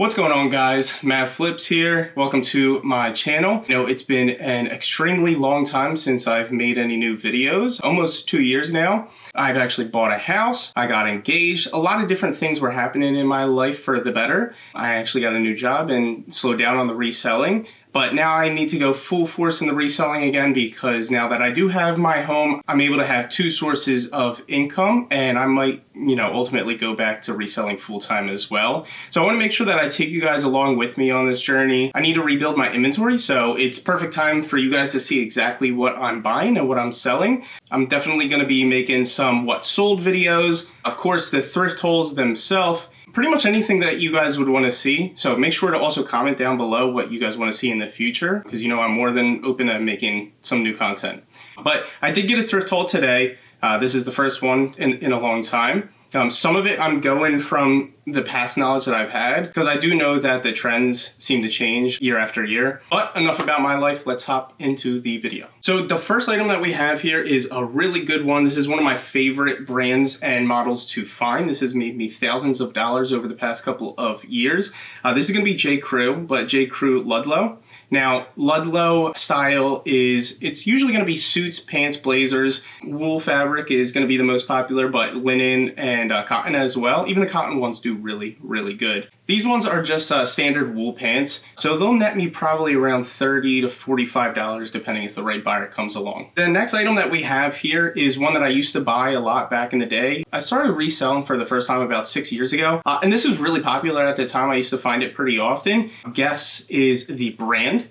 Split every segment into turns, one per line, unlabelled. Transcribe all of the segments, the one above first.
What's going on, guys? Matt Flips here. Welcome to my channel. You know, it's been an extremely long time since I've made any new videos, almost 2 years now. I've actually bought a house, I got engaged, a lot of different things were happening in my life for the better. I actually got a new job and slowed down on the reselling. But now I need to go full force in the reselling again because now that I do have my home, I'm able to have two sources of income and I might, ultimately go back to reselling full time as well. So I want to make sure that I take you guys along with me on this journey. I need to rebuild my inventory, so it's perfect time for you guys to see exactly what I'm buying and what I'm selling. I'm definitely going to be making some what sold videos, of course the thrift hauls themselves, pretty much anything that you guys would want to see. So make sure to also comment down below what you guys want to see in the future, because I'm more than open to making some new content. But I did get a thrift haul today. This is the first one in a long time. Some of it I'm going from the past knowledge that I've had, because I do know that the trends seem to change year after year. But enough about my life, let's hop into the video. So the first item that we have here is a really good one. This is one of my favorite brands and models to find. This has made me thousands of dollars over the past couple of years. This is going to be JCrew, but JCrew Ludlow. Now, Ludlow style it's usually going to be suits, pants, blazers. Wool fabric is going to be the most popular, but linen and cotton as well. Even the cotton ones do really, really good. These ones are just standard wool pants, so they'll net me probably around $30 to $45 depending if the right buyer comes along. The next item that we have here is one that I used to buy a lot back in the day. I started reselling for the first time about 6 years ago, and this was really popular at the time. I used to find it pretty often. Guess is the brand.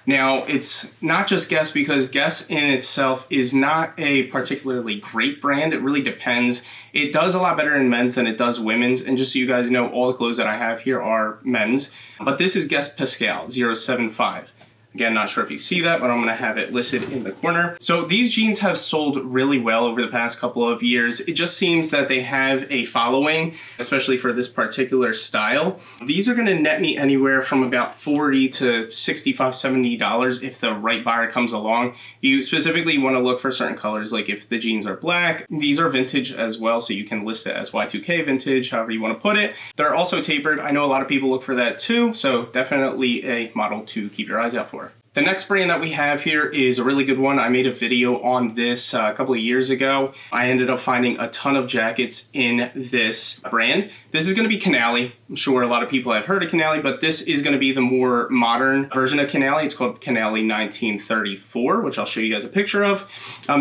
Now, it's not just Guess, because Guess in itself is not a particularly great brand. It really depends. It does a lot better in men's than it does women's. And just so you guys know, all the clothes that I have here are men's. But this is Guess Pascal 075. Again, not sure if you see that, but I'm going to have it listed in the corner. So these jeans have sold really well over the past couple of years. It just seems that they have a following, especially for this particular style. These are going to net me anywhere from about $40 to $65, $70 if the right buyer comes along. You specifically want to look for certain colors, like if the jeans are black. These are vintage as well, so you can list it as Y2K vintage, however you want to put it. They're also tapered. I know a lot of people look for that too, so definitely a model to keep your eyes out for. The next brand that we have here is a really good one. I made a video on this a couple of years ago. I ended up finding a ton of jackets in this brand. This is going to be Canali. I'm sure a lot of people have heard of Canali, but this is going to be the more modern version of Canali. It's called Canali 1934, which I'll show you guys a picture of.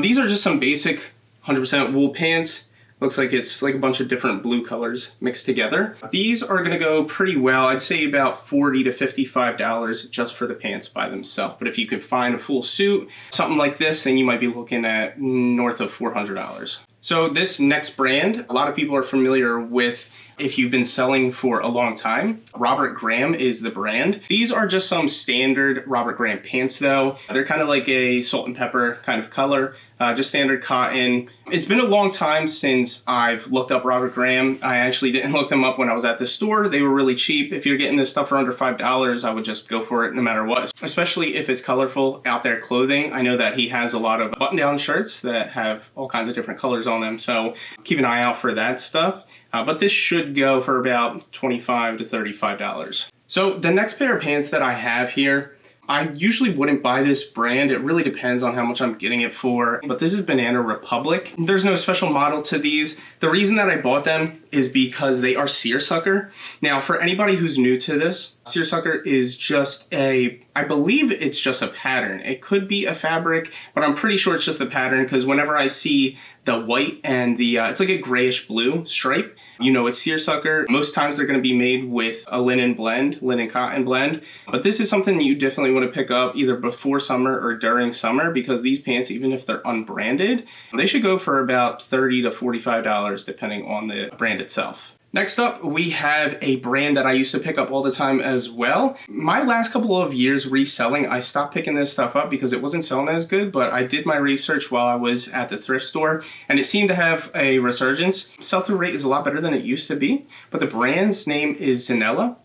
These are just some basic 100% wool pants. Looks like it's like a bunch of different blue colors mixed together. These are gonna go pretty well. I'd say about $40 to $55 just for the pants by themselves. But if you could find a full suit, something like this, then you might be looking at north of $400. So this next brand, a lot of people are familiar with if you've been selling for a long time. Robert Graham is the brand. These are just some standard Robert Graham pants though. They're kind of like a salt and pepper kind of color, just standard cotton. It's been a long time since I've looked up Robert Graham. I actually didn't look them up when I was at the store. They were really cheap. If you're getting this stuff for under $5, I would just go for it no matter what, especially if it's colorful out there clothing. I know that he has a lot of button-down shirts that have all kinds of different colors on them, so keep an eye out for that stuff. But this should go for about $25 to $35. So the next pair of pants that I have here, I usually wouldn't buy this brand. It really depends on how much I'm getting it for, but this is Banana Republic. There's no special model to these. The reason that I bought them is because they are seersucker. Now, for anybody who's new to this, seersucker is just I believe it's just a pattern. It could be a fabric, but I'm pretty sure it's just a pattern because whenever I see the white and the, it's like a grayish blue stripe, it's seersucker. Most times they're going to be made with a linen cotton blend, but this is something you definitely want to pick up either before summer or during summer, because these pants, even if they're unbranded, they should go for about $30 to $45 depending on the brand itself. Next up, we have a brand that I used to pick up all the time as well. My last couple of years reselling, I stopped picking this stuff up because it wasn't selling as good, but I did my research while I was at the thrift store and it seemed to have a resurgence. Sell-through rate is a lot better than it used to be, but the brand's name is Zanella.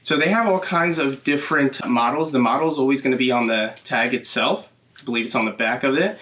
So they have all kinds of different models. The model is always going to be on the tag itself. I believe it's on the back of it.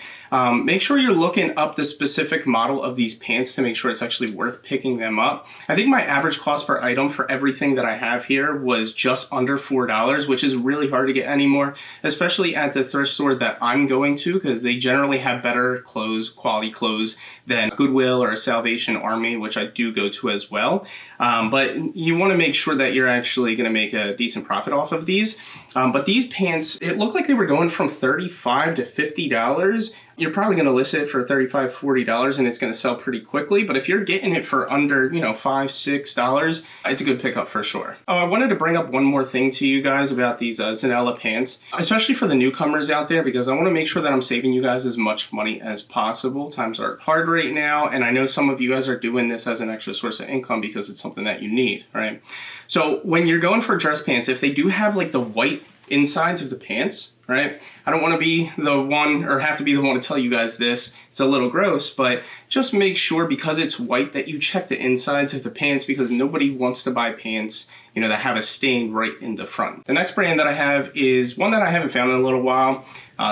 make sure you're looking up the specific model of these pants to make sure it's actually worth picking them up. I think my average cost per item for everything that I have here was just under $4, which is really hard to get anymore, especially at the thrift store that I'm going to, because they generally have better clothes, quality clothes, than Goodwill or a Salvation Army, which I do go to as well. But you want to make sure that you're actually going to make a decent profit off of these. But these pants, it looked like they were going from $35 to $50. You're probably going to list it for $35, $40 and it's going to sell pretty quickly. But if you're getting it for under, $5, $6, it's a good pickup for sure. Oh, I wanted to bring up one more thing to you guys about these Zanella pants, especially for the newcomers out there, because I want to make sure that I'm saving you guys as much money as possible. Times are hard right now, and I know some of you guys are doing this as an extra source of income because it's something that you need, right? So when you're going for dress pants, if they do have like the white insides of the pants, right? I don't want to be the one or have to be the one to tell you guys this. It's a little gross, but just make sure because it's white that you check the insides of the pants, because nobody wants to buy pants, that have a stain right in the front. The next brand that I have is one that I haven't found in a little while.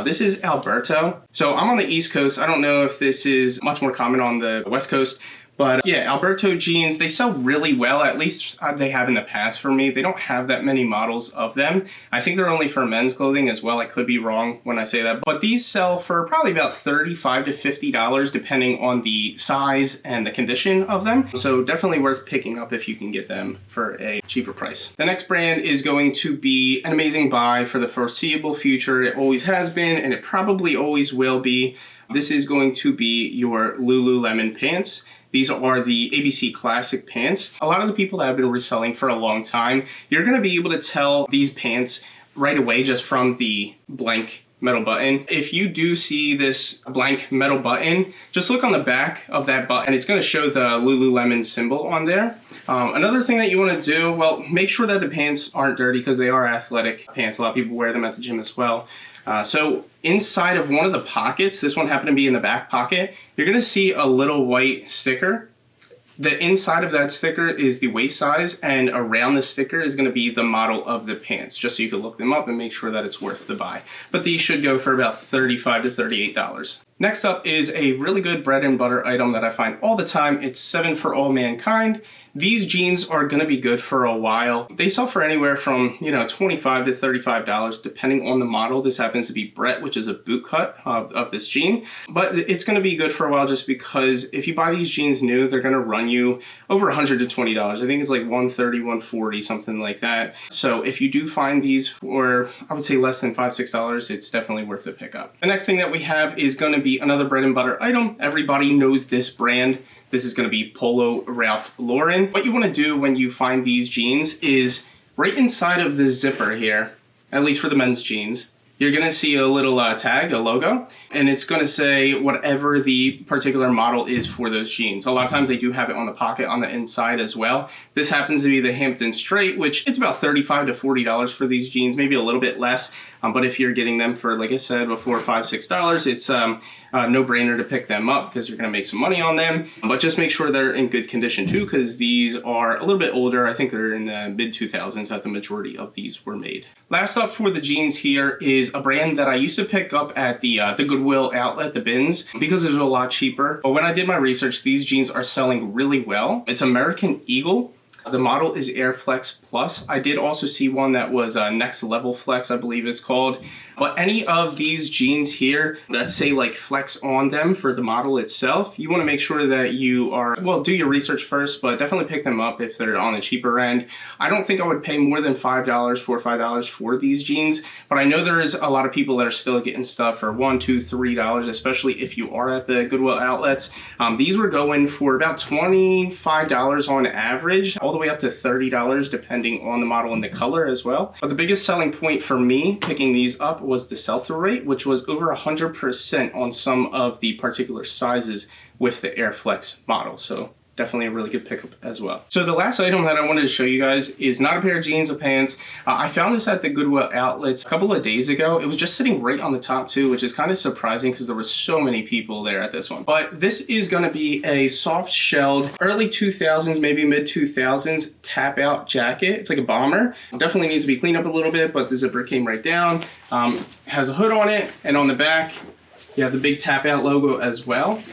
This is Alberto. So I'm on the East Coast. I don't know if this is much more common on the West Coast. But yeah, Alberto jeans, they sell really well, at least they have in the past for me. They don't have that many models of them. I think they're only for men's clothing as well. I could be wrong when I say that. But these sell for probably about $35 to $50 depending on the size and the condition of them. So definitely worth picking up if you can get them for a cheaper price. The next brand is going to be an amazing buy for the foreseeable future. It always has been and it probably always will be. This is going to be your Lululemon pants. These are the ABC Classic pants. A lot of the people that have been reselling for a long time, you're gonna be able to tell these pants right away just from the blank metal button. If you do see this blank metal button, just look on the back of that button. It's gonna show the Lululemon symbol on there. Another thing that you wanna do, well, make sure that the pants aren't dirty because they are athletic pants. A lot of people wear them at the gym as well. So inside of one of the pockets, this one happened to be in the back pocket, you're gonna see a little white sticker. The inside of that sticker is the waist size, and around the sticker is gonna be the model of the pants, just so you can look them up and make sure that it's worth the buy. But these should go for about $35 to $38. Next up is a really good bread and butter item that I find all the time. It's 7 for All Mankind. These jeans are gonna be good for a while. They sell for anywhere from, $25 to $35 depending on the model. This happens to be Brett, which is a boot cut of this jean. But it's gonna be good for a while just because if you buy these jeans new, they're gonna run you over $100 to $20. I think it's like $130, $140, something like that. So if you do find these for, I would say less than $5, $6, it's definitely worth the pickup. The next thing that we have is gonna be another bread and butter item. Everybody knows this brand. This is going to be Polo Ralph Lauren. What you want to do when you find these jeans is right inside of the zipper here, at least for the men's jeans, you're going to see a little tag, a logo, and it's going to say whatever the particular model is for those jeans. A lot of times they do have it on the pocket on the inside as well. This happens to be the Hampton Straight, which it's about $35 to $40 for these jeans, maybe a little bit less. But if you're getting them for, like I said before, $5, $6, it's a no-brainer to pick them up because you're going to make some money on them. But just make sure they're in good condition too, because these are a little bit older. I think they're in the mid-2000s that the majority of these were made. Last up for the jeans here is a brand that I used to pick up at the Goodwill outlet, the bins, because it was a lot cheaper. But when I did my research, these jeans are selling really well. It's American Eagle. The model is Air Flex Plus. I did also see one that was Next Level Flex, I believe it's called. But any of these jeans here that say like flex on them for the model itself, you want to make sure that you are, well, do your research first, but definitely pick them up if they're on the cheaper end. I don't think I would pay more than $4 or $5 for these jeans, but I know there's a lot of people that are still getting stuff for $1, $2, $3, especially if you are at the Goodwill outlets. These were going for about $25 on average, all the way up to $30 depending on the model and the color as well. But the biggest selling point for me picking these up was the sell-through rate, which was over 100% on some of the particular sizes with the Air Flex model. So definitely a really good pickup as well. So the last item that I wanted to show you guys is not a pair of jeans or pants. I found this at the Goodwill outlets a couple of days ago. It was just sitting right on the top too, which is kind of surprising because there were so many people there at this one. But this is going to be a soft shelled early 2000s, maybe mid 2000s Tapout jacket. It's like a bomber. Definitely needs to be cleaned up a little bit, but the zipper came right down. Has a hood on it, and on the back You have the big Tapout logo as well.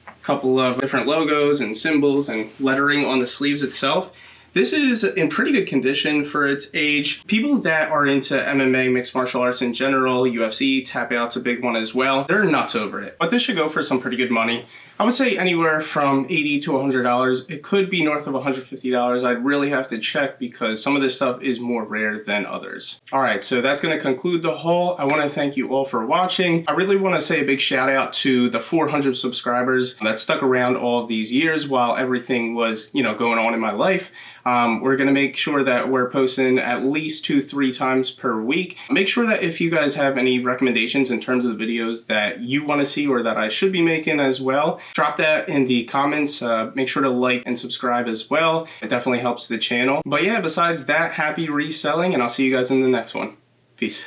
A couple of different logos and symbols and lettering on the sleeves itself. This is in pretty good condition for its age. People that are into MMA, mixed martial arts in general, UFC, Tapout's a big one as well. They're nuts over it. But this should go for some pretty good money. I would say anywhere from $80 to $100. It could be north of $150. I'd really have to check because some of this stuff is more rare than others. All right, so that's gonna conclude the haul. I wanna thank you all for watching. I really wanna say a big shout out to the 400 subscribers that stuck around all of these years while everything was, going on in my life. We're gonna make sure that we're posting at least 2-3 times per week. Make sure that if you guys have any recommendations in terms of the videos that you wanna see or that I should be making as well, drop that in the comments. Make sure to like and subscribe as well. It definitely helps the channel. But yeah, besides that, happy reselling, and I'll see you guys in the next one. Peace.